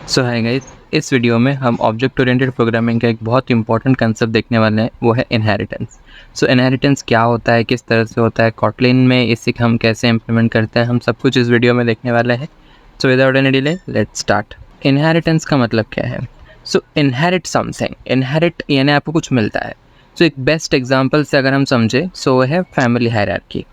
सो है गाइस, इस वीडियो में हम ऑब्जेक्ट ओरिएंटेड प्रोग्रामिंग का एक बहुत इंपॉर्टेंट कंसेप्ट देखने वाले हैं, वो है इनहेरिटेंस। सो इनहेरिटेंस क्या होता है, किस तरह से होता है, कॉटलिन में इसे हम कैसे इम्प्लीमेंट करते हैं, हम सब कुछ इस वीडियो में देखने वाले हैं। So without any delay let's start. Inheritance का मतलब क्या है? सो इनहेरिट समथिंग, इनहेरिट यानी आपको कुछ मिलता है। सो एक बेस्ट एग्जाम्पल से अगर हम समझे सो वो है फैमिली हायरार्की।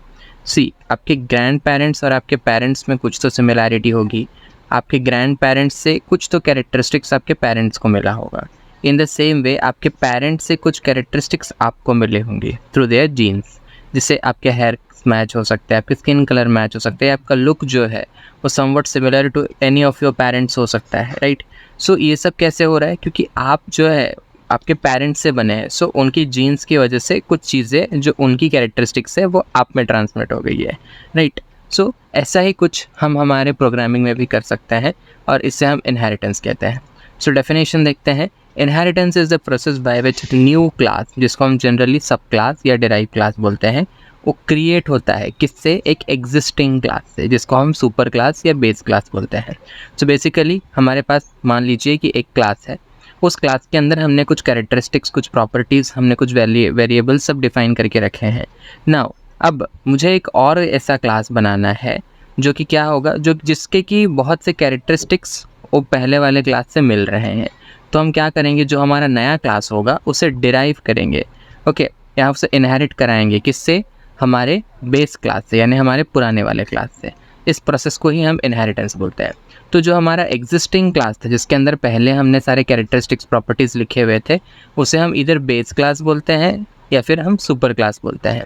सी, आपके ग्रैंड पेरेंट्स और आपके पेरेंट्स में कुछ तो सिमिलैरिटी होगी। आपके ग्रैंड पेरेंट्स से कुछ तो कैरेक्टरिस्टिक्स आपके पेरेंट्स को मिला होगा। इन द सेम वे आपके पेरेंट्स से कुछ कैरेक्टरिस्टिक्स आपको मिले होंगे थ्रू देयर जीन्स, जिससे आपके हेयर मैच हो सकता है, आपके स्किन कलर मैच हो सकता है, आपका लुक जो है वो somewhat similar to any of your parents हो सकता है, राइट। सो ये सब कैसे हो रहा है? क्योंकि आप जो है आपके पेरेंट्स से बने हैं। सो उनकी जीन्स की वजह से कुछ चीज़ें जो उनकी कैरेक्टरिस्टिक्स है वो आप में ट्रांसमिट हो गई है, राइट। सो ऐसा ही कुछ हम हमारे प्रोग्रामिंग में भी कर सकते हैं और इसे हम इनहेरिटेंस कहते हैं। सो डेफिनेशन देखते हैं। Inheritance is the process by which new class, जिसको हम जनरली सब क्लास या डिराइव क्लास बोलते हैं, वो क्रिएट होता है किससे? एक एग्जिस्टिंग क्लास से, जिसको हम सुपर क्लास या बेस क्लास बोलते हैं। सो बेसिकली हमारे पास मान लीजिए कि एक क्लास है। उस क्लास के अंदर हमने कुछ कैरेक्टरिस्टिक्स, कुछ प्रॉपर्टीज़, हमने कुछ वेरिएबल्स सब डिफाइन करके रखे हैं। नाउ अब मुझे एक और ऐसा क्लास बनाना है जो कि क्या होगा, जो जिसके कि बहुत से कैरेक्टरिस्टिक्स वो पहले वाले क्लास से मिल रहे हैं। तो हम क्या करेंगे, जो हमारा नया क्लास होगा उसे डिराइव करेंगे, ओके, या उसे इनहेरिट कराएंगे किससे? हमारे बेस क्लास से, यानी हमारे पुराने वाले क्लास से। इस प्रोसेस को ही हम इनहेरिटेंस बोलते हैं। तो जो हमारा एग्जिस्टिंग क्लास था, जिसके अंदर पहले हमने सारे कैरेक्टरिस्टिक्स प्रॉपर्टीज़ लिखे हुए थे, उसे हम इधर बेस क्लास बोलते हैं या फिर हम सुपर क्लास बोलते हैं।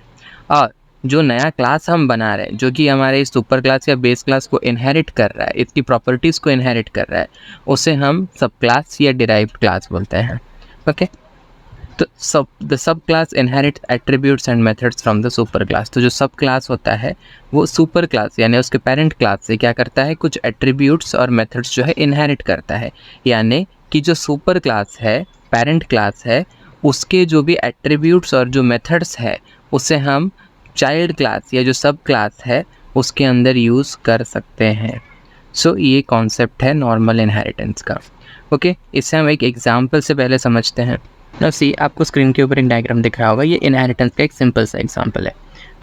और जो नया क्लास हम बना रहे हैं, जो कि हमारे इस सुपर क्लास या बेस क्लास को इनहेरिट कर रहा है, इसकी प्रॉपर्टीज़ को इनहेरिट कर रहा है, उसे हम सब क्लास या डिराइव्ड क्लास बोलते हैं, ओके। तो सब class inherit attributes and methods from the super class. तो जो सब क्लास होता है वो सुपर क्लास यानी उसके पेरेंट क्लास से क्या करता है? कुछ एट्रीब्यूट्स और मेथड्स जो है इनहेरिट करता है। यानी कि जो सुपर क्लास है, पेरेंट क्लास है, उसके जो भी एट्रीब्यूट्स और जो मेथड्स है उसे हम चाइल्ड क्लास या जो सब क्लास है उसके अंदर यूज़ कर सकते हैं। सो ये कॉन्सेप्ट है नॉर्मल इनहेरिटेंस का, ओके। इसे हम एक एग्जाम्पल से पहले समझते हैं। नाउ सी, आपको स्क्रीन के ऊपर एक डायग्राम दिख रहा होगा, ये इनहेरिटेंस का एक सिंपल सा एग्जांपल है।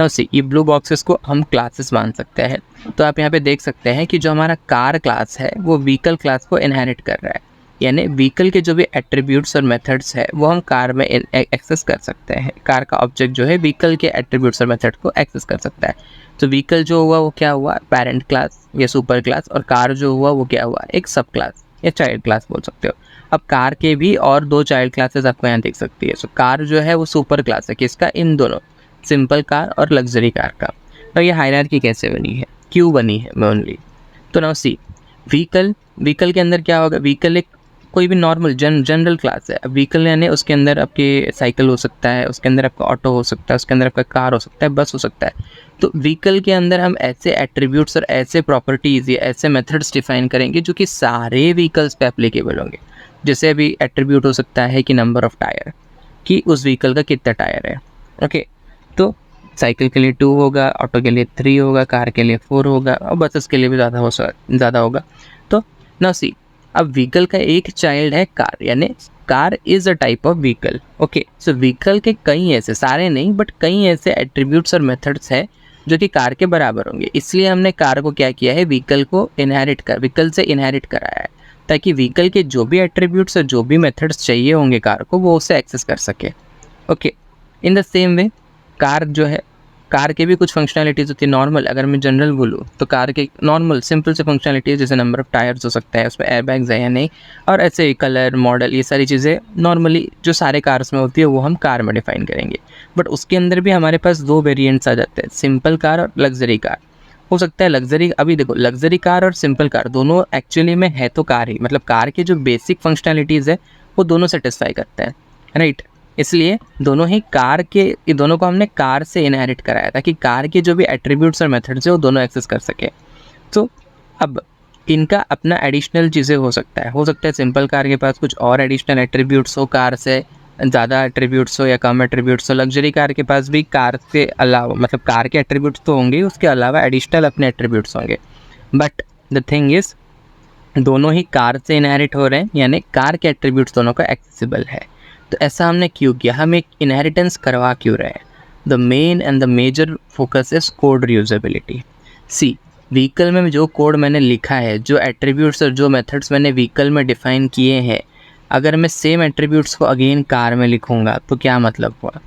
नाउ सी, ये ब्लू बॉक्सेस को हम क्लासेस मान सकते हैं। तो आप यहाँ पे देख सकते हैं कि जो हमारा कार क्लास है वो व्हीकल क्लास को इनहेरिट कर रहा है। यानी व्हीकल के जो भी एट्रीब्यूट्स और मेथड्स है वो हम कार में एक्सेस कर सकते हैं। कार का ऑब्जेक्ट जो है व्हीकल के एट्रीब्यूट्स और मेथड को एक्सेस कर सकता है। तो व्हीकल जो हुआ वो क्या हुआ? पेरेंट क्लास या सुपर क्लास। और कार जो हुआ वो क्या हुआ? एक सब क्लास या चाइल्ड क्लास बोल सकते हो। अब कार के भी और दो चाइल्ड क्लासेस आपको यहाँ देख सकती है। सो कार जो है वो सुपर क्लास है किसका? इन दोनों, सिंपल कार और लग्जरी कार का। तो ये हायरार्की कैसे बनी है, क्यों बनी है मेनली? तो नाउ सी, व्हीकल के अंदर क्या होगा? व्हीकल एक कोई भी नॉर्मल जनरल क्लास है। अब व्हीकल यानी उसके अंदर आपके साइकिल हो सकता है, उसके अंदर आपका ऑटो हो सकता है, उसके अंदर आपका कार हो सकता है, बस हो सकता है। तो व्हीकल के अंदर हम ऐसे एट्रीब्यूट्स और ऐसे प्रॉपर्टीज़ या ऐसे मेथड्स डिफाइन करेंगे जो कि सारे व्हीकल्स पे एप्लीकेबल होंगे। जैसे अभी एट्रीब्यूट हो सकता है कि नंबर ऑफ टायर, कि उस व्हीकल का कितना टायर है, ओके। तो साइकिल के लिए 2 होगा, ऑटो के लिए 3 होगा, कार के लिए 4 होगा और बसेस के लिए भी ज़्यादा होगा। तो नाउ सी, अब व्हीकल का एक चाइल्ड है कार, यानी car is a type of vehicle, okay. So vehicle के कई ऐसे, सारे नहीं बट कई ऐसे एट्रीब्यूट्स और मेथड्स हैं जो कि कार के बराबर होंगे। इसलिए हमने कार को क्या किया है? व्हीकल से इनहेरिट कराया है, ताकि व्हीकल के जो भी एट्रीब्यूट्स और जो भी मेथड्स चाहिए होंगे कार को, वो उसे एक्सेस कर सके, okay. In the same way car जो है, कार के भी कुछ फंक्शनैलिटीज़ होती है नॉर्मल। अगर मैं जनरल बोलूँ तो कार के नॉर्मल सिंपल से फंक्शनैलिटीज़, जैसे नंबर ऑफ टायर्स हो सकता है, उसमें एयरबैग्स है या नहीं, और ऐसे कलर, मॉडल, ये सारी चीज़ें नॉर्मली जो सारे कार्स में होती है वो हम कार में डिफाइन करेंगे। बट उसके अंदर भी हमारे पास 2 वेरिएंट्स आ जाते हैं, सिंपल कार और लग्जरी कार। हो सकता है लग्जरी, अभी देखो लग्जरी कार और सिंपल कार दोनों एक्चुअली में है तो कार ही, मतलब कार के जो बेसिक फंक्शनैलिटीज़ है वो दोनों सेटिस्फाई करते हैं, राइट। इसलिए दोनों ही कार के, दोनों को हमने कार से इनहेरिट कराया ताकि कार के जो भी एट्रीब्यूट्स और मेथड्स है वो दोनों एक्सेस कर सके। तो अब इनका अपना एडिशनल चीज़ें हो सकता है सिंपल कार के पास कुछ और एडिशनल एट्रीब्यूट्स हो, कार से ज़्यादा एट्रीब्यूट्स हो या कम एट्रीब्यूट्स हो। लग्जरी कार के पास भी कार के अलावा, मतलब कार के एट्रीब्यूट्स तो होंगे, उसके अलावा एडिशनल अपने एट्रीब्यूट्स होंगे। बट द थिंग इज़ दोनों ही कार से इनहेरिट हो रहे हैं, यानी कार के एट्रीब्यूट्स दोनों का एक्सेसिबल है। तो ऐसा हमने क्यों किया, हम एक इनहेरिटेंस करवा क्यों रहे हैं? The main and the major focus is code reusability. See, vehicle में जो कोड मैंने लिखा है, जो एट्रीब्यूट्स और जो मेथड्स मैंने व्हीकल में डिफाइन किए हैं, अगर मैं सेम एट्रीब्यूट्स को अगेन कार में लिखूंगा तो क्या मतलब हुआ?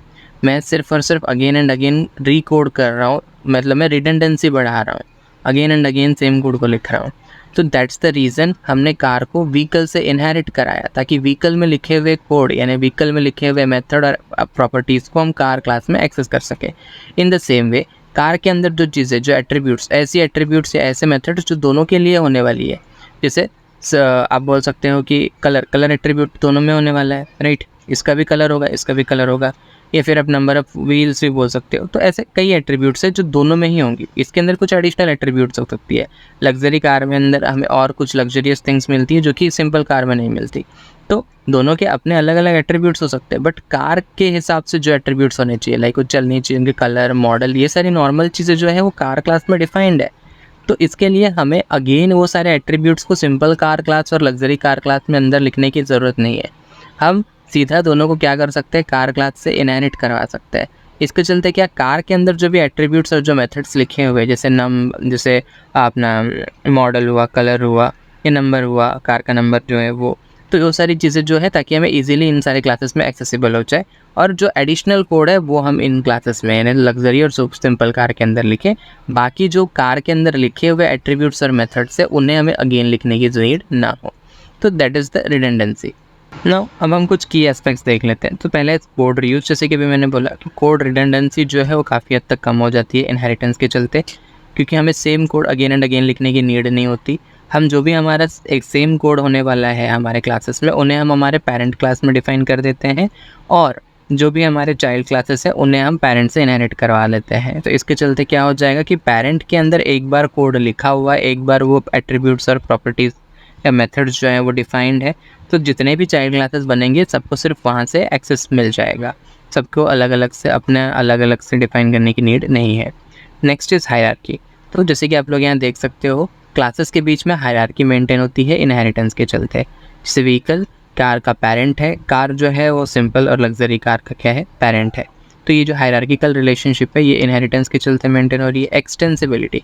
मैं सिर्फ और सिर्फ अगेन एंड अगेन रीकोड कर रहा हूँ, मतलब मैं रिडंडेंसी बढ़ा रहा हूँ, again and again same code को लिख रहा हूँ। तो दैट्स द रीज़न हमने कार को व्हीकल से इनहेरिट कराया, ताकि व्हीकल में लिखे हुए कोड यानी व्हीकल में लिखे हुए मेथड और प्रॉपर्टीज़ को हम कार क्लास में एक्सेस कर सकें। In the same way car के अंदर जो चीज़ें, जो एट्रीब्यूट्स, ऐसी एट्रीब्यूट्स या ऐसे मेथड्स जो दोनों के लिए होने वाली है, जैसे आप बोल सकते हो कि कलर एट्रीब्यूट दोनों में होने वाला है, राइट? इसका भी कलर होगा, इसका भी कलर होगा, या फिर आप नंबर ऑफ व्हील्स भी बोल सकते हो। तो ऐसे कई एट्रीब्यूट्स है जो दोनों में ही होंगी। इसके अंदर कुछ एडिशनल एट्रीब्यूट्स हो सकती है। लग्जरी कार में अंदर हमें और कुछ लग्जरियस थिंग्स मिलती है जो कि सिंपल कार में नहीं मिलती। तो दोनों के अपने अलग अलग एट्रीब्यूट्स हो सकते हैं, बट कार के हिसाब से जो एट्रीब्यूट्स होने चाहिए, लाइक वो चलनी चाहिए, उनके कलर, मॉडल, ये सारी नॉर्मल चीज़ें जो है वो कार क्लास में डिफाइंड है। तो इसके लिए हमें अगेन वो सारे एट्रीब्यूट्स को सिंपल कार क्लास और लग्जरी कार क्लास में अंदर लिखने की ज़रूरत नहीं है। हम सीधा दोनों को क्या कर सकते हैं, कार क्लास से इनहेरिट करवा सकते हैं। इसके चलते क्या, कार के अंदर जो भी एट्रीब्यूट्स और जो मेथड्स लिखे हुए, जैसे अपना मॉडल हुआ, कलर हुआ, या नंबर हुआ, कार का नंबर जो है वो, तो वो सारी चीज़ें जो है, ताकि हमें इजीली इन सारे क्लासेस में एक्सेसिबल हो जाए। और जो एडिशनल कोड है वो हम इन क्लासेस में यानी लग्जरी और सिंपल कार के अंदर लिखें। बाकी जो कार के अंदर लिखे हुए एट्रीब्यूट्स और मेथड्स है उन्हें हमें अगेन लिखने की नीड ना हो। तो that is the redundancy. Now अब हम कुछ की एस्पेक्ट्स देख लेते हैं। तो पहले कोड रीयूज, जैसे कि भी मैंने बोला कि कोड रिडंडेंसी जो है वो काफ़ी हद तक कम हो जाती है इनहेरिटेंस के चलते, क्योंकि हमें same code again and again लिखने की नीड नहीं होती। हम जो भी हमारा एक सेम कोड होने वाला है हमारे क्लासेस में, उन्हें हम हमारे पेरेंट क्लास में डिफाइन कर देते हैं, और जो भी हमारे चाइल्ड क्लासेस है उन्हें हम पेरेंट से इनहेरिट करवा लेते हैं। तो इसके चलते क्या हो जाएगा कि पेरेंट के अंदर एक बार कोड लिखा हुआ है, एक बार वो एट्रीब्यूट्स और प्रॉपर्टीज़ या मेथड्स जो हैं वो डिफाइंड है, तो जितने भी चाइल्ड क्लासेस बनेंगे सबको सिर्फ वहाँ से एक्सेस मिल जाएगा। सबको अलग अलग से अपने अलग अलग से डिफाइन करने की नीड नहीं है। Next is hierarchy. तो जैसे कि आप लोग यहाँ देख सकते हो, क्लासेस के बीच में हायरार्की मेंटेन होती है इनहेरिटेंस के चलते। जैसे व्हीकल कार का पेरेंट है, कार जो है वो सिंपल और लग्जरी कार का क्या है, पेरेंट है। तो ये जो हायरार्किकल रिलेशनशिप है ये इनहेरिटेंस के चलते मेंटेन हो रही है। एक्सटेंसिबिलिटी,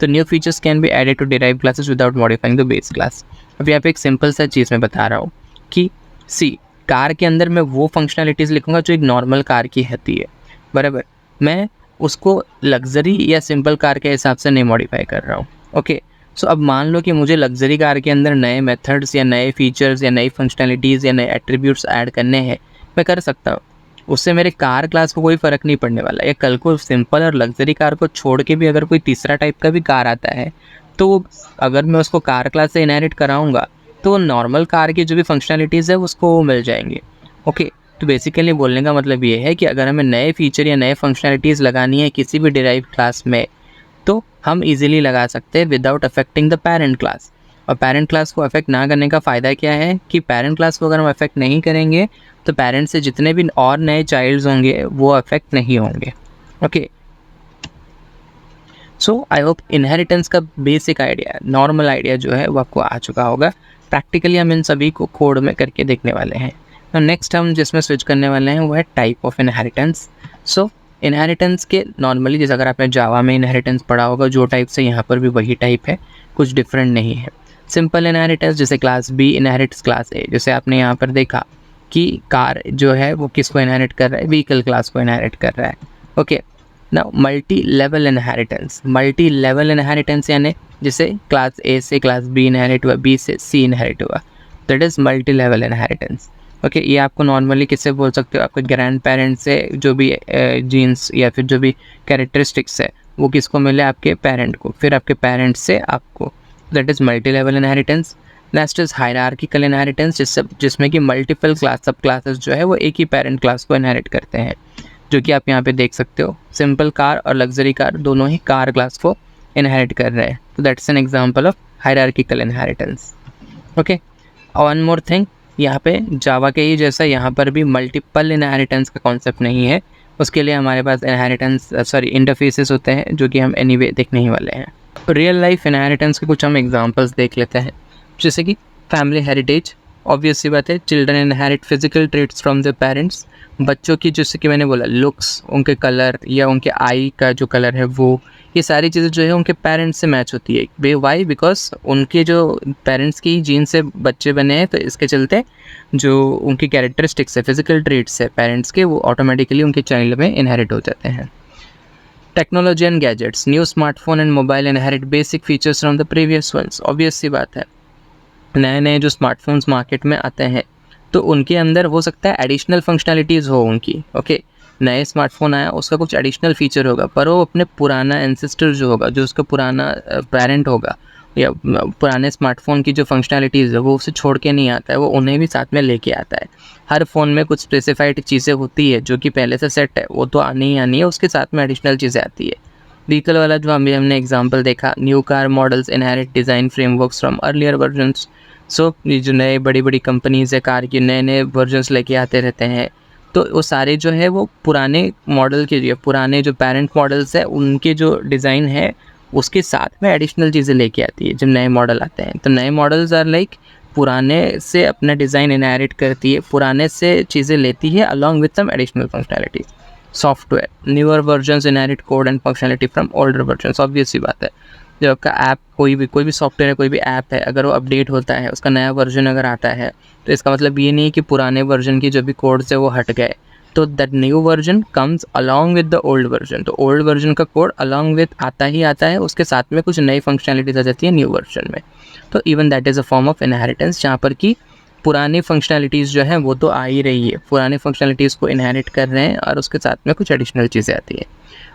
तो new features can be added to derive classes without modifying the base class. अब यहाँ पे एक सिंपल सा चीज़ मैं बता रहा हूँ कि कार के अंदर मैं वो फंक्शनलिटीज़ लिखूँगा जो एक नॉर्मल कार की होती है, बराबर। मैं उसको लग्जरी या सिंपल कार के हिसाब से नहीं मॉडिफाई कर रहा हूँ, ओके। सो अब मान लो कि मुझे लग्जरी कार के अंदर नए मेथड्स या नए फीचर्स या नई फंक्शनलिटीज़ या नए एट्रीब्यूट्स ऐड करने हैं, मैं कर सकता हूँ। उससे मेरे कार क्लास को कोई फ़र्क नहीं पड़ने वाला। या कल को सिंपल और लग्जरी कार को छोड़ के भी अगर कोई तीसरा टाइप का भी कार आता है, तो अगर मैं उसको कार क्लास से इनहेरिट कराऊंगा तो नॉर्मल कार की जो भी फंक्शनलिटीज़ है उसको वो मिल जाएंगे, ओके। तो बेसिकली बोलने का मतलब ये है कि अगर हमें नए फीचर या नए फंक्शनलिटीज़ लगानी है किसी भी डिराइव क्लास में, तो हम इजीली लगा सकते हैं without affecting the parent class. और पेरेंट क्लास को अफेक्ट ना करने का फ़ायदा क्या है कि पेरेंट क्लास को अगर हम अफेक्ट नहीं करेंगे तो पेरेंट से जितने भी और नए चाइल्ड्स होंगे वो अफेक्ट नहीं होंगे, okay. So I hope inheritance का बेसिक आइडिया, नॉर्मल आइडिया जो है वो आपको आ चुका होगा। प्रैक्टिकली हम इन सभी को कोड में करके देखने वाले हैं। तो नेक्स्ट हम जिसमें स्विच करने वाले हैं वो है type of inheritance. So inheritance के नॉर्मली, जैसे अगर आपने जावा में इनहेरिटेंस पढ़ा होगा, जो टाइप से यहाँ पर भी वही टाइप है, कुछ डिफरेंट नहीं है। सिंपल इनहेरिटेंस, जैसे class B inherits class A, जैसे आपने यहाँ पर देखा कि कार जो है वो किसको इनहेरिट कर रहा है, व्हीकल क्लास को इनहेरिट कर रहा है, ओके। ना मल्टी लेवल इनहेरिटेंस यानी जैसे क्लास ए से क्लास बी इनहेरिट हुआ, बी से सी इनहेरिट हुआ, that is multi level inheritance, okay. ये आपको नॉर्मली किससे बोल सकते हो, आपके ग्रैंड पेरेंट्स से जो भी जीन्स या फिर जो भी कैरेक्टरिस्टिक्स है वो किसको मिले, आपके पेरेंट को, फिर आपके पेरेंट्स से आपको, that is multi level inheritance. Next is hierarchical inheritance, जिसमें कि मल्टीपल सब क्लासेस जो है वो एक ही पेरेंट क्लास को इनहेरिट करते हैं, जो कि आप यहाँ पे देख सकते हो। सिंपल कार और लग्जरी कार दोनों ही कार क्लास को इनहेरिट कर रहे हैं। तो that's an example of hierarchical inheritance, okay. One more thing, यहाँ पे जावा के ही जैसा यहाँ पर भी मल्टीपल इनहेरिटेंस का कॉन्सेप्ट नहीं है। उसके लिए हमारे पास इंटरफेसेस होते हैं जो कि हम एनीवे देखने ही वाले हैं। रियल लाइफ इनहेरिटेंस के कुछ हम एग्जांपल्स देख लेते हैं। जैसे कि फैमिली हेरिटेज, ऑब्वियस सी बात है, children inherit physical traits from their parents. बच्चों की जैसे कि मैंने बोला लुक्स, उनके कलर या उनके आई का जो कलर है वो, ये सारी चीज़ें जो है उनके पेरेंट्स से मैच होती है। वाई? बिकॉज उनके जो पेरेंट्स की जीन से बच्चे बने हैं, तो इसके चलते जो उनकी कैरेक्टरिस्टिक्स है, फिजिकल ट्रेट्स है पेरेंट्स के, वो ऑटोमेटिकली उनके चाइल्ड में इनहेरिट हो जाते हैं। Technology and gadgets, new smartphone and mobile inherit basic features from the previous ones. Obvious सी बात है, नए नए जो स्मार्टफोन्स मार्केट में आते हैं तो उनके अंदर हो सकता है एडिशनल फंक्शनैलिटीज़ हो उनकी। ओके, नए स्मार्टफोन आया, उसका कुछ एडिशनल फीचर होगा, पर वो अपने पुराना एंसेस्टर जो होगा, जो उसका पुराना पेरेंट होगा, या पुराने स्मार्टफोन की जो फंक्शनैलिटीज़ है वो उसे छोड़ के नहीं आता है, वो उन्हें भी साथ में लेके आता है। हर फ़ोन में कुछ स्पेसिफाइड चीज़ें होती है जो कि पहले से सेट है, वो तो आनी ही आनी है, उसके साथ में एडिशनल चीज़ें आती है। व्हीकल वाला जो हमने एग्जांपल देखा, new car models inherit design frameworks from earlier versions. So ये जो नए बड़ी बड़ी कंपनीज़ है कार की, नए नए वर्जन्स लेके आते रहते हैं, तो वो सारे जो है वो पुराने मॉडल के लिए, पुराने जो पेरेंट मॉडल्स है उनके जो डिज़ाइन है उसके साथ में एडिशनल चीज़ें लेके आती है जब नए मॉडल आते हैं। तो नए मॉडल्स आर लाइक पुराने से अपना डिज़ाइन इनहेरिट करती है, पुराने से चीज़ें लेती है along with some additional functionality. Software, newer versions inherit code and functionality from older versions. Obvious सी बात है, जब आपका ऐप कोई भी सॉफ्टवेयर है, कोई भी ऐप है, अगर वो अपडेट होता है, उसका नया वर्जन अगर आता है, तो इसका मतलब ये नहीं है कि पुराने वर्जन की जो भी कोड्स है वो हट गए। तो that new version comes along with the old version. तो ओल्ड वर्जन का कोड अलॉन्ग विद आता ही आता है, उसके साथ में कुछ नई फंक्शनैलिटीज आ जाती है न्यू वर्जन में। तो even that is a form of inheritance, जहाँ पर कि पुरानी फंक्शनैलिटीज़ जो हैं वो तो आ ही रही है, पुरानी फंक्शनैलिटीज़ को इनहेरिट कर रहे हैं और उसके साथ में कुछ एडिशनल चीज़ें आती है।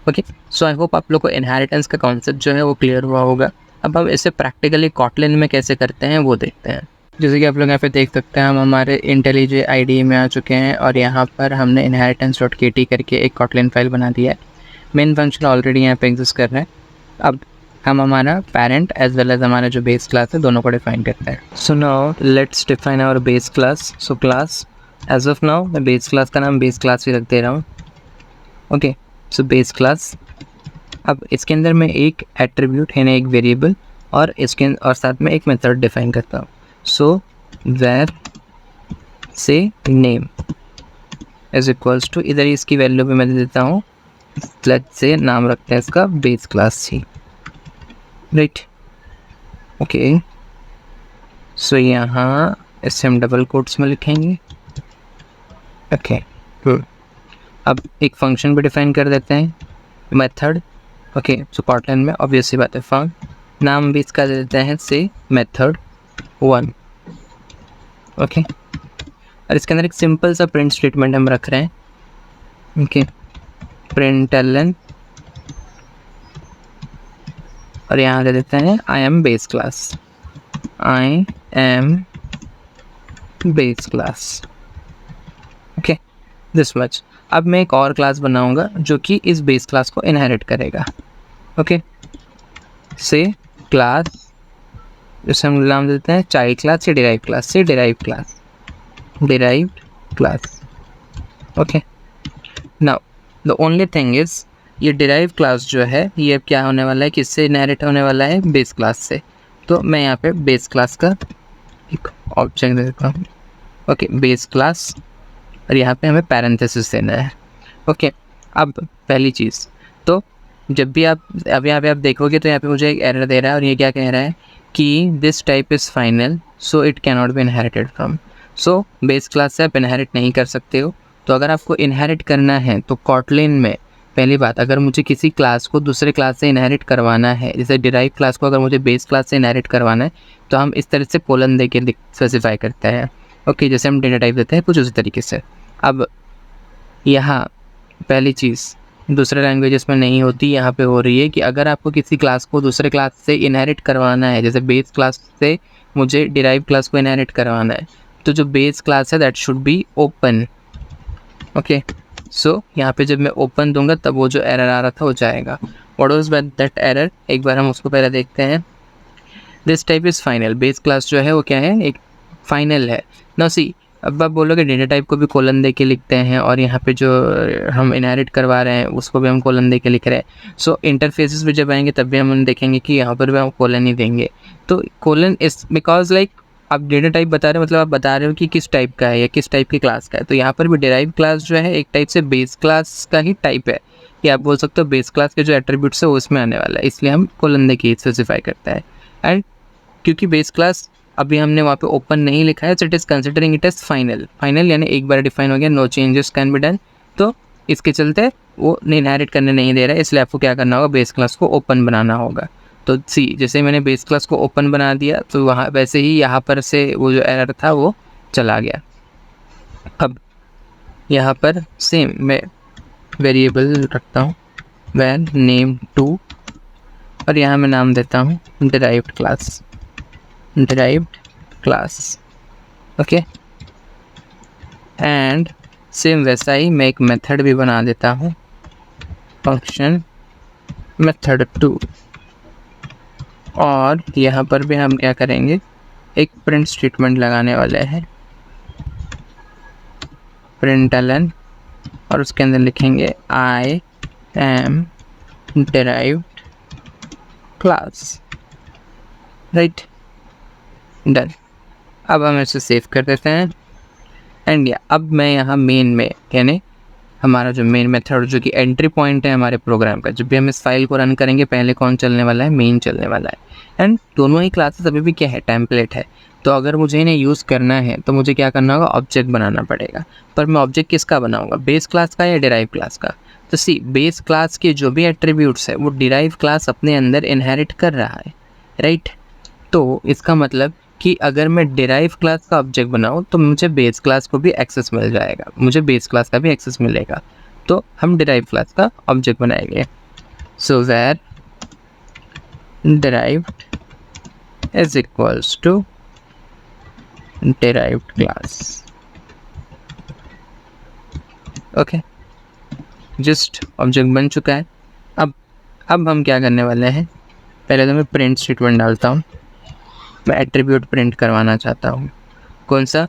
ओके, सो आई होप आप लोग को इनहेरिटेंस का कॉन्सेप्ट जो है वो क्लियर हुआ होगा। अब हम इसे प्रैक्टिकली कॉटलिन में कैसे करते हैं वो देखते हैं। जैसे कि आप लोग यहाँ पे देख सकते हैं, हम हमारे IntelliJ IDE में आ चुके हैं और यहाँ पर हमने inheritance.kt करके एक कॉटलिन फाइल बना दिया है। मेन फंक्शन ऑलरेडी यहाँ पे एग्जिस्ट कर रहा है। अब हम हमारा पेरेंट एज वेल एज हमारा जो बेस क्लास है दोनों को डिफाइन करते हैं। So now let's define our base class. So class, as of now मैं बेस क्लास का नाम बेस क्लास ही रख दे रहा हूँ। Okay, so base class. अब इसके अंदर मैं एक एट्रीब्यूट यानी एक वेरिएबल और इसके और साथ में एक मेथड डिफाइन करता हूँ। सो where से नेम इज इक्वल्स टू, इधर इसकी वैल्यू भी मैं दे देता हूँ, लेट्स से नाम रखते हैं इसका base class C, right. Okay, so यहाँ इसे हम डबल कोट्स में लिखेंगे। ओके, अब एक फंक्शन भी डिफाइन कर देते हैं, मेथड। ओके, सो कॉटलिन में ऑब्वियस सी बात है फंक, नाम भी इसका दे देते हैं से मेथड 1। ओके, और इसके अंदर एक सिंपल सा प्रिंट स्टेटमेंट हम रख रहे हैं। ओके, println, और यहाँ दे देते हैं आई am base class, I am base class. Okay, this much. अब मैं एक और क्लास बनाऊंगा जो कि इस बेस क्लास को इनहेरिट करेगा। ओके, से क्लास, जिसे हम नाम देते हैं चाइल्ड क्लास या डिराइव क्लास, से derive class, derived class. Okay, now the only thing is, ये डिराइव क्लास जो है ये अब क्या होने वाला है, किससे इनहेरिट होने वाला है, बेस क्लास से। तो मैं यहाँ पे बेस क्लास का एक ऑब्जेक्ट दे देता हूँ। ओके, बेस क्लास, और यहाँ पे हमें पैरेंथेसिस देना है। ओके, अब पहली चीज़, तो जब भी आप अब यहाँ पे आप देखोगे तो यहाँ पे मुझे एक एरर दे रहा है, और ये क्या कह रहा है कि this type is final so it can not be inherited from. So base class से आप इनहेरिट नहीं कर सकते हो। तो अगर आपको इनहेरिट करना है तो कॉटलिन में पहली बात, अगर मुझे किसी क्लास को दूसरे क्लास से इनहेरिट करवाना है, जैसे डिराइव क्लास को अगर मुझे बेस क्लास से इनहेरिट करवाना है, तो हम इस तरह से कोलन दे के स्पेसिफाई करते हैं। ओके, जैसे हम डेटा टाइप देते हैं कुछ उसी तरीके से। अब यहाँ पहली चीज़ दूसरे लैंग्वेजेस में नहीं होती, यहाँ पे हो रही है कि अगर आपको किसी क्लास को दूसरे क्लास से इनहेरिट करवाना है, जैसे बेस क्लास से मुझे डिराइव क्लास को इनहेरिट करवाना है, तो जो बेस क्लास है that should be open. Okay, so यहाँ पे जब मैं ओपन दूंगा तब वो जो एरर आ रहा था वो जाएगा। व्हाट वाज दैट एरर, एक बार हम उसको पहले देखते हैं। This type is final, base class जो है वो क्या है, एक फाइनल है। नाउ सी, अब आप बोलोगे डेटा टाइप को भी कोलन दे के लिखते हैं, और यहाँ पे जो हम इनहेरिट करवा रहे हैं उसको भी हम कोलन दे के लिख रहे हैं। सो इंटरफेसेस भी जब आएंगे तब भी हम देखेंगे कि यहाँ पर भी हम कोलन ही देंगे। तो कोलन इस बिकॉज लाइक आप डेटा टाइप बता रहे हो, मतलब आप बता रहे हो कि किस टाइप का है या किस टाइप की क्लास का है। तो यहाँ पर भी डिराइव क्लास जो है एक टाइप से बेस क्लास का ही टाइप है, कि आप बोल सकते हो बेस क्लास के जो एट्रीब्यूट्स है वो इसमें आने वाला है, इसलिए हम कोलन देखिए स्पेसिफाई करता है। एंड क्योंकि बेस क्लास अभी हमने वहाँ पे ओपन नहीं लिखा है, so it is considering it as final. Final यानी एक बार डिफाइन हो गया, no changes can be done. तो इसके चलते वो इनहेरिट करने नहीं दे रहा है, इसलिए आपको क्या करना होगा, बेस क्लास को ओपन बनाना होगा। तो सी जैसे मैंने बेस क्लास को ओपन बना दिया तो वहाँ वैसे ही यहाँ पर से वो जो एरर था वो चला गया। अब यहाँ पर सेम मैं वेरिएबल रखता हूँ वैन नेम टू, और यहाँ मैं नाम देता हूँ derived class, derived class. Okay, and same वैसा ही मैं एक मेथड भी बना देता हूँ, फंक्शन मेथड टू। और यहाँ पर भी हम क्या करेंगे, एक प्रिंट स्टेटमेंट लगाने वाले हैं, println, और उसके अंदर लिखेंगे I am derived class. Right, done. अब हम इसे सेव कर देते हैं। एंड या अब मैं यहाँ मेन में, यानी हमारा जो मेन मेथड जो कि एंट्री पॉइंट है हमारे प्रोग्राम का, जब भी हम इस फाइल को रन करेंगे पहले कौन चलने वाला है, मेन चलने वाला है। एंड दोनों ही क्लासेस अभी भी क्या है, टेम्पलेट है। तो अगर मुझे इन्हें यूज़ करना है तो मुझे क्या करना होगा, ऑब्जेक्ट बनाना पड़ेगा। पर मैं ऑब्जेक्ट किसका बनाऊंगा, बेस क्लास का या डिराइव क्लास का? तो सी बेस क्लास के जो भी एट्रीब्यूट्स है वो डिराइव क्लास अपने अंदर इनहेरिट कर रहा है, राइट। तो इसका मतलब कि अगर मैं डिराइव क्लास का ऑब्जेक्ट बनाऊँ तो मुझे बेस क्लास को भी एक्सेस मिल जाएगा, मुझे बेस क्लास का भी एक्सेस मिलेगा। तो हम डिराइव क्लास का ऑब्जेक्ट बनाएंगे। So where derived is equals to derived class. Okay, just object बन चुका है। अब हम क्या करने वाले हैं, पहले तो मैं प्रिंट स्टेटमेंट डालता हूँ। मैं एट्रीब्यूट प्रिंट करवाना चाहता हूँ, कौन सा,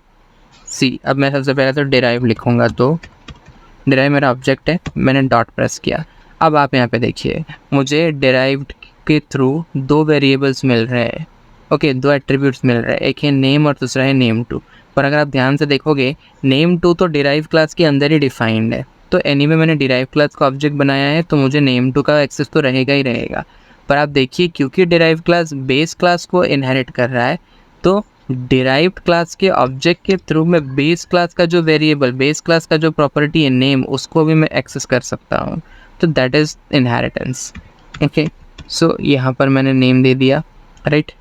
सी। अब मैं सबसे पहले तो डिराइव लिखूँगा, तो डिराइव मेरा ऑब्जेक्ट है, मैंने डॉट प्रेस किया। अब आप यहाँ पे देखिए मुझे डिराइव्ड के थ्रू दो वेरिएबल्स मिल रहे हैं। ओके, दो एट्रीब्यूट्स मिल रहे हैं, एक है नेम और दूसरा है नेम टू। पर अगर आप ध्यान से देखोगे नेम टू तो डिराइव क्लास के अंदर ही डिफाइंड है। तो एनीवे मैंने डिराइव क्लास का ऑब्जेक्ट बनाया है तो मुझे नेम टू का एक्सेस तो रहेगा ही रहेगा। पर आप देखिए क्योंकि डिराइव क्लास बेस क्लास को इनहेरिट कर रहा है, तो डिराइव्ड क्लास के ऑब्जेक्ट के थ्रू मैं बेस क्लास का जो वेरिएबल, बेस क्लास का जो प्रॉपर्टी है नेम, उसको भी मैं एक्सेस कर सकता हूँ। तो that is inheritance. Okay, so यहाँ पर मैंने नेम दे दिया, राइट।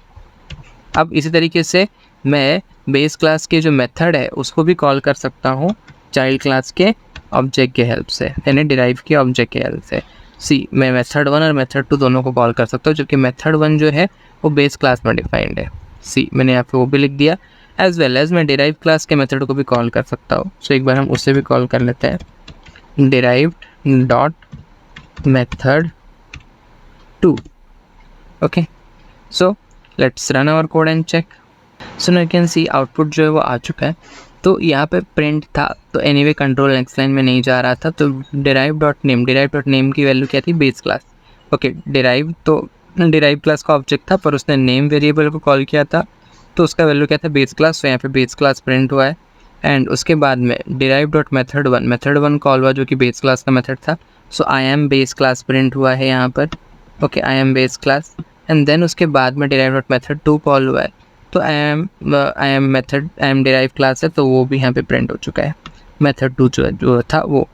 अब इसी तरीके से मैं बेस क्लास के जो मेथड है उसको भी कॉल कर सकता हूँ चाइल्ड क्लास के ऑब्जेक्ट के हेल्प से, यानी डिराइव के ऑब्जेक्ट के हेल्प से। सी मैं मेथड वन और मेथड टू दोनों को कॉल कर सकता हूँ, जबकि मेथड वन जो है वो बेस क्लास में डिफाइंड है। सी मैंने यहाँ पे वो भी लिख दिया। एज वेल एज मैं डिराइव क्लास के मेथड को भी कॉल कर सकता हूँ। सो एक बार हम उसे भी कॉल कर लेते हैं, derived dot method two. Okay, so let's run our code and check. So now you can see output जो है वो आ चुका है। तो यहाँ पे प्रिंट था, तो एनीवे कंट्रोल नेक्स्ट लाइन में नहीं जा रहा था, तो डिराइव डॉट नेम की वैल्यू क्या थी, बेस क्लास। ओके, डिराइव तो डिराइव क्लास का ऑब्जेक्ट था, पर उसने नेम वेरिएबल को कॉल किया था, तो उसका वैल्यू क्या था, बेस क्लास। तो यहाँ पे बेस क्लास प्रिंट हुआ है। एंड उसके बाद में derive dot method one call हुआ जो कि बेस क्लास का मेथड था। So I am base class print हुआ है यहाँ पर। Okay, I am base class. And then उसके बाद में derive dot method two call हुआ है, तो आई एम डिराइव क्लास है, तो वो भी यहाँ पे प्रिंट हो चुका है, मेथड टू जो था वो।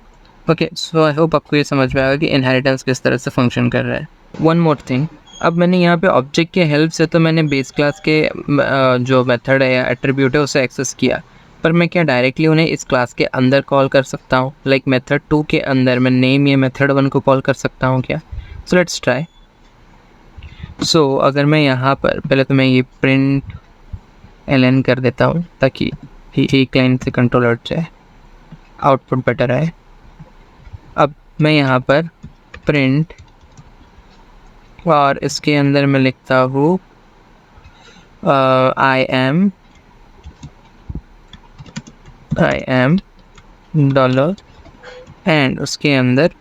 ओके, सो आई होप आपको ये समझ में आएगा कि इनहेरिटेंस किस तरह से फंक्शन कर रहा है। वन मोर थिंग, अब मैंने यहाँ पे ऑब्जेक्ट के हेल्प से तो मैंने बेस क्लास के जो मेथड है या एट्रीब्यूट है उसे एक्सेस किया, पर मैं क्या डायरेक्टली उन्हें इस क्लास के अंदर कॉल कर सकता हूँ, लाइक मेथड टू के अंदर मैं नेम या मेथड वन को कॉल कर सकता हूँ क्या? So let's try. सो अगर मैं यहाँ पर पहले तो मैं ये प्रिंट एलएन कर देता हूँ ताकि एक लाइन से कंट्रोल हट जाए, आउटपुट बेटर आए। अब मैं यहाँ पर प्रिंट और इसके अंदर मैं लिखता हूँ आई एम डॉलर, एंड उसके अंदर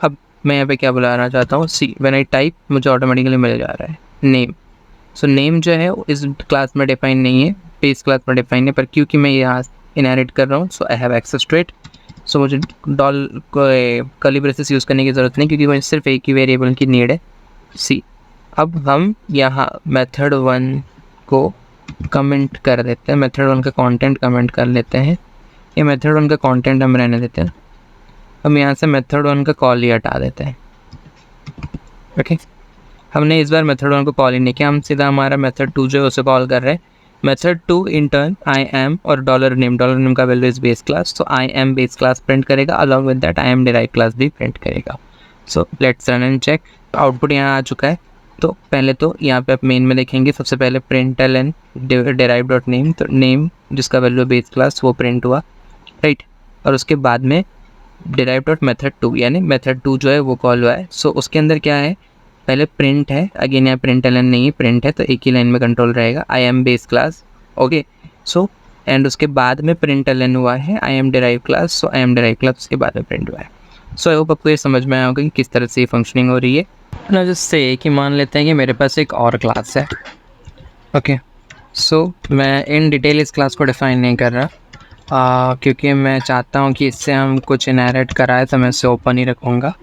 अब मैं यहाँ पे क्या बुलाना चाहता हूँ, सी व्हेन आई टाइप मुझे ऑटोमेटिकली मिल जा रहा है नेम। सो नेम जो है वो इस क्लास में डिफाइन नहीं है, बेस क्लास में डिफाइन है, पर क्योंकि मैं यहाँ इनहेरिट कर रहा हूँ so I have access to it. So मुझे कर्ली ब्रेसेस यूज़ करने की ज़रूरत नहीं, क्योंकि मुझे सिर्फ एक ही वेरिएबल की नीड है, सी। अब हम यहाँ मेथड 1 को कमेंट कर देते हैं, मेथड 1 का कंटेंट कमेंट कर लेते हैं। ये मेथड 1 का कंटेंट हम रहने देते हैं। हम यहाँ से मेथड 1 का कॉल ही हटा देते हैं। ओके, हमने इस बार मेथड 1 को कॉल ही नहीं किया, हम सीधा हमारा मेथड 2 जो है उसे कॉल कर रहे हैं। Method 2 in turn I am और डॉलर नेम का वैल्यू इज बेस क्लास, तो I am base class print करेगा, along with that I am derive class भी प्रिंट करेगा। So let's run and check. Output यहाँ आ चुका है। तो पहले तो यहाँ पे आप मेन में देखेंगे, सबसे पहले println डिराइव डॉट नेम, तो नेम जिसका वैल्यू बेस क्लास वो प्रिंट हुआ, राइट। और उसके बाद में डिराइव डॉट मेथड 2, यानी मेथड 2 जो है वो कॉल हुआ है। सो उसके अंदर क्या है, पहले प्रिंट है, अगेन यहाँ println नहीं है, प्रिंट है, तो एक ही लाइन में कंट्रोल रहेगा, आई am base class. Okay, so and उसके बाद में println हुआ है आई am derive class, so I am derive class उसके बाद में प्रिंट हुआ है। सो आई होप आपको ये समझ में आया होगा कि किस तरह से ये फंक्शनिंग हो रही है ना। जिससे कि मान लेते हैं कि मेरे पास एक और क्लास है। ओके, सो मैं इन डिटेल इस क्लास को डिफाइन नहीं कर रहा, क्योंकि मैं चाहता हूँ कि इससे हम कुछ इनहेरिट कराए, तो मैं इसे ओपन ही रखूँगा।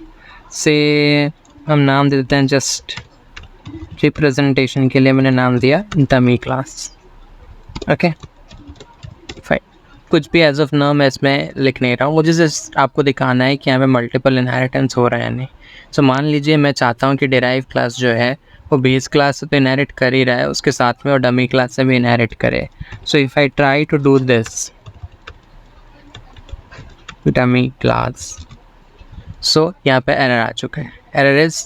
से हम नाम दे देते हैं, जस्ट रिप्रेजेंटेशन के लिए मैंने नाम दिया डमी क्लास। ओके फाइन, कुछ भी एज ऑफ नाउ मैं इसमें लिख नहीं रहा हूँ, मुझे जस्ट आपको दिखाना है कि यहाँ पे मल्टीपल इनहेरिटेंस हो रहा है या नहीं। सो मान लीजिए मैं चाहता हूँ कि डिराइव क्लास जो है वो बेस क्लास से तो इनहेरिट कर ही रहा है, उसके साथ में और डमी क्लास से भी इनहेरिट करे। So if I try to do this dummy class, so यहाँ पे एरर आ चुका है। एरर इज़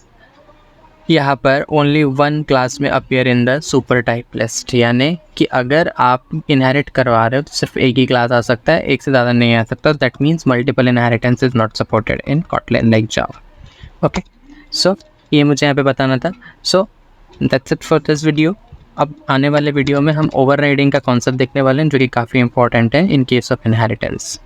यहाँ पर ओनली 1 क्लास में appear in the super type list, यानी कि अगर आप इनहेरिट करवा रहे हो तो सिर्फ एक ही क्लास आ सकता है, एक से ज़्यादा नहीं आ सकता। That means multiple inheritance is not supported in Kotlin like Java. Okay, so ये मुझे यहाँ पे बताना था। So that's it for this video. अब आने वाले वीडियो में हम ओवरराइडिंग का कॉन्सेप्ट देखने वाले हैं, जो कि काफ़ी इंपॉर्टेंट है इन केस ऑफ इनहेरिटेंस।